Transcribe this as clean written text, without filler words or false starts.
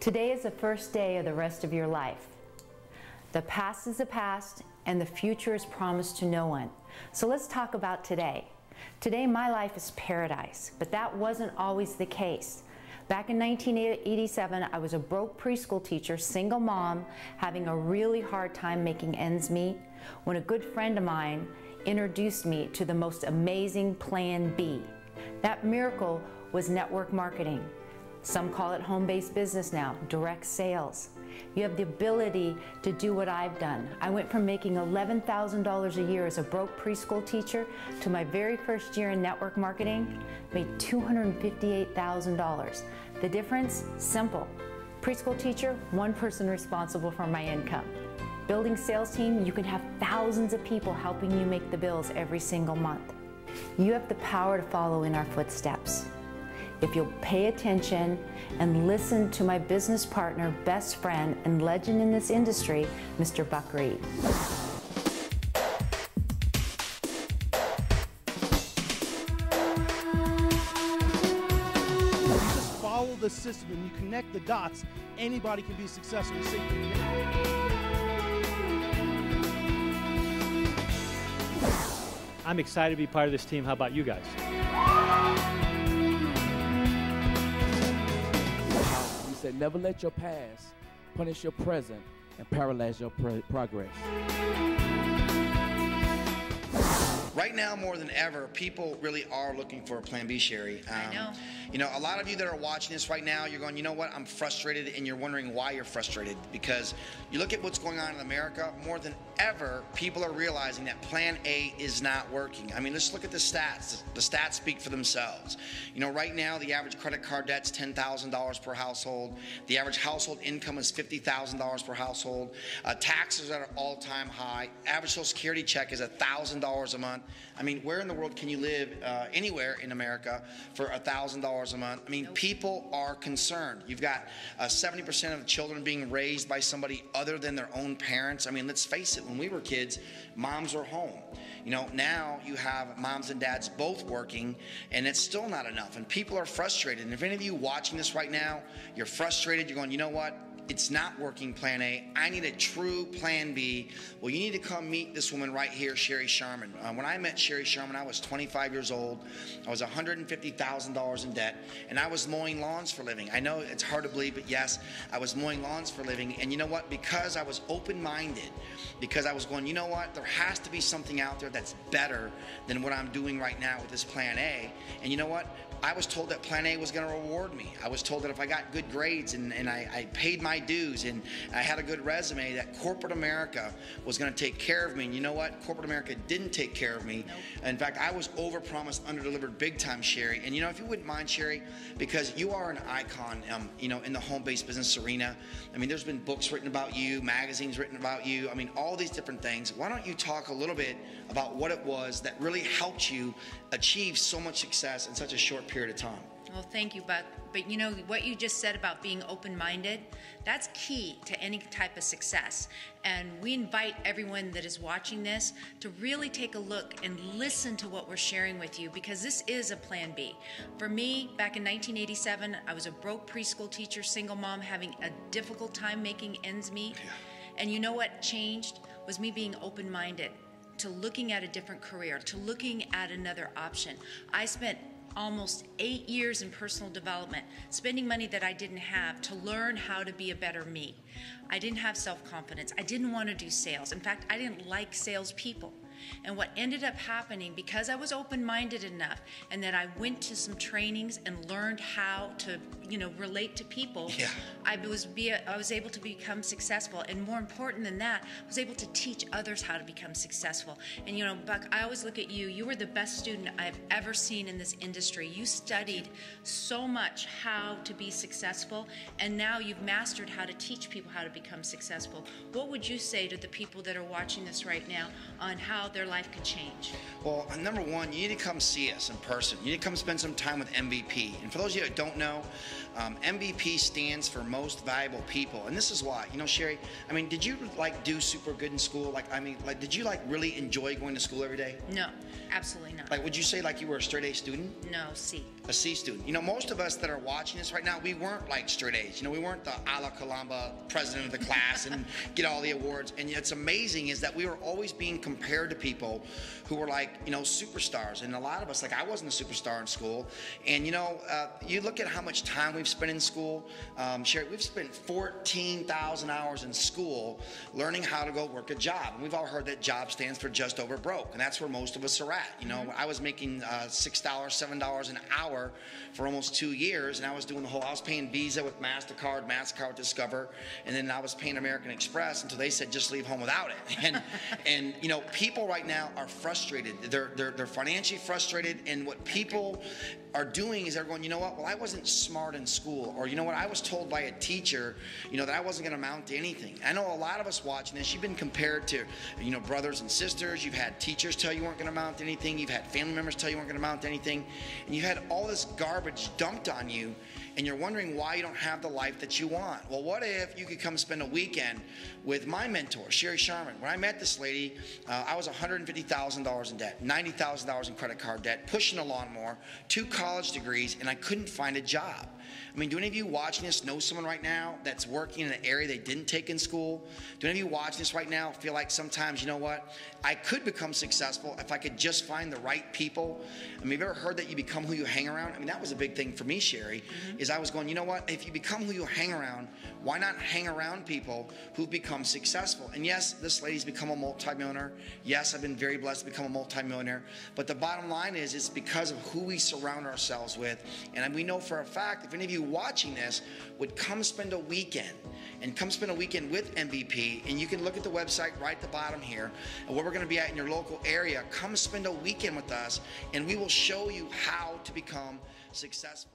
Today is the first day of the rest of your life. The past is the past, and the future is promised to no one. So let's talk about today. Today, my life is paradise, but that wasn't always the case. Back in 1987, I was a broke preschool teacher, single mom, having a really hard time making ends meet, when a good friend of mine introduced me to the most amazing Plan B. That miracle was network marketing. Some call it home-based business now, direct sales. You have the ability to do what I've done. I went from making $11,000 a year as a broke preschool teacher to my very first year in network marketing, made $258,000. The difference? Simple. Preschool teacher, one person responsible for my income. Building sales team, you can have thousands of people helping you make the bills every single month. You have the power to follow in our footsteps. If you'll pay attention and listen to my business partner, best friend, and legend in this industry, Mr. Buck Reed. You just follow the system and you connect the dots, anybody can be successful. I'm excited to be part of this team. How about you guys? You said never let your past punish your present and paralyze your progress. Right now, more than ever, people really are looking for a plan B, Sheri. I know. You know, a lot of you that are watching this right now, you're going, you know what, I'm frustrated, and you're wondering why you're frustrated. Because you look at what's going on in America, more than ever, people are realizing that Plan A is not working. I mean, let's look at the stats. The stats speak for themselves. You know, right now, the average credit card debt's $10,000 per household. The average household income is $50,000 per household. Taxes are at an all-time high. Average Social Security check is $1,000 a month. I mean, where in the world can you live anywhere in America for $1,000 a month? I mean, people are concerned. You've got 70% of children being raised by somebody other than their own parents. I mean, let's face it, when we were kids, moms were home. You know, now you have moms and dads both working, and it's still not enough. And people are frustrated. And if any of you watching this right now, you're frustrated, you're going, you know what? It's not working, Plan A. I need a true Plan B. Well, you need to come meet this woman right here, Sheri Sharman. When I met Sheri Sharman, I was 25 years old. I was $150,000 in debt, and I was mowing lawns for a living. I know it's hard to believe, but yes, I was mowing lawns for a living. And you know what? Because I was open-minded, because I was going, you know what? There has to be something out there that's better than what I'm doing right now with this Plan A. And you know what? I was told that Plan A was going to reward me. I was told that if I got good grades and I paid my dues and I had a good resume, that corporate America was going to take care of me. And you know what? Corporate America didn't take care of me. Nope. In fact, I was overpromised, underdelivered big time, Sheri. And you know, if you wouldn't mind, Sheri, because you are an icon, you know, in the home-based business arena. I mean, there's been books written about you, magazines written about you. I mean, all these different things. Why don't you talk a little bit about what it was that really helped you achieve so much success in such a short period of time? Well, thank you, Buck. But you know, what you just said about being open-minded, that's key to any type of success. And we invite everyone that is watching this to really take a look and listen to what we're sharing with you, because this is a Plan B. For me, back in 1987, I was a broke preschool teacher, single mom, having a difficult time making ends meet. Yeah. And you know what changed? Was me being open-minded to looking at a different career, to looking at another option. I spent almost 8 years in personal development, spending money that I didn't have to learn how to be a better me. I didn't have self-confidence. I didn't want to do sales. In fact, I didn't like salespeople. And what ended up happening, because I was open-minded enough and that I went to some trainings and learned how to, you know, relate to people, yeah. I was able to become successful. And more important than that, I was able to teach others how to become successful. And you know, Buck, I always look at you. You were the best student I've ever seen in this industry. You studied so much how to be successful, and now you've mastered how to teach people how to become successful. What would you say to the people that are watching this right now on how their life can change? Well, number one, you need to come see us in person. You need to come spend some time with MVP. And for those of you that don't know, MVP stands for Most Valuable People. And this is why. You know, Sheri, I mean, did you do super good in school? Did you really enjoy going to school every day? No, absolutely not. Would you say you were a straight A student? No, C. a C student. You know, most of us that are watching this right now, we weren't like straight A's. You know, we weren't the a la Columba president of the class and get all the awards. And it's amazing is that we were always being compared to people who were like, you know, superstars. And a lot of us, like I wasn't a superstar in school. And, you know, you look at how much time we've spent in school. Sheri, we've spent 14,000 hours in school learning how to go work a job. And we've all heard that job stands for just over broke. And that's where most of us are at. You know, I was making $6, $7 an hour for almost 2 years, and I was doing the whole, I was paying Visa with MasterCard with Discover, and then I was paying American Express until they said just leave home without it. And you know, people right now are frustrated. They're financially frustrated, and what people are doing is they're going, you know what, well, I wasn't smart in school, or you know what, I was told by a teacher, you know, that I wasn't going to amount to anything. I know a lot of us watching this, you've been compared to, you know, brothers and sisters. You've had teachers tell you weren't going to amount to anything. You've had family members tell you weren't going to amount to anything. And you had all this garbage dumped on you, and you're wondering why you don't have the life that you want. Well, what if you could come spend a weekend with my mentor, Sheri Sharman? When I met this lady, I was $150,000 in debt, $90,000 in credit card debt, pushing a lawnmower, 2 college degrees, and I couldn't find a job. I mean, do any of you watching this know someone right now that's working in an area they didn't take in school? Do any of you watching this right now feel like sometimes, you know what, I could become successful if I could just find the right people? I mean, have you ever heard that you become who you hang around? I mean, that was a big thing for me, Sheri, is I was going, you know what, if you become who you hang around, why not hang around people who've become successful? And yes, this lady's become a multimillionaire. Yes, I've been very blessed to become a multimillionaire. But the bottom line is, it's because of who we surround ourselves with. And we know for a fact, if any of you watching this would come spend a weekend, and come spend a weekend with MVP, and you can look at the website right at the bottom here, and where we're going to be at in your local area, come spend a weekend with us, and we will show you how to become successful.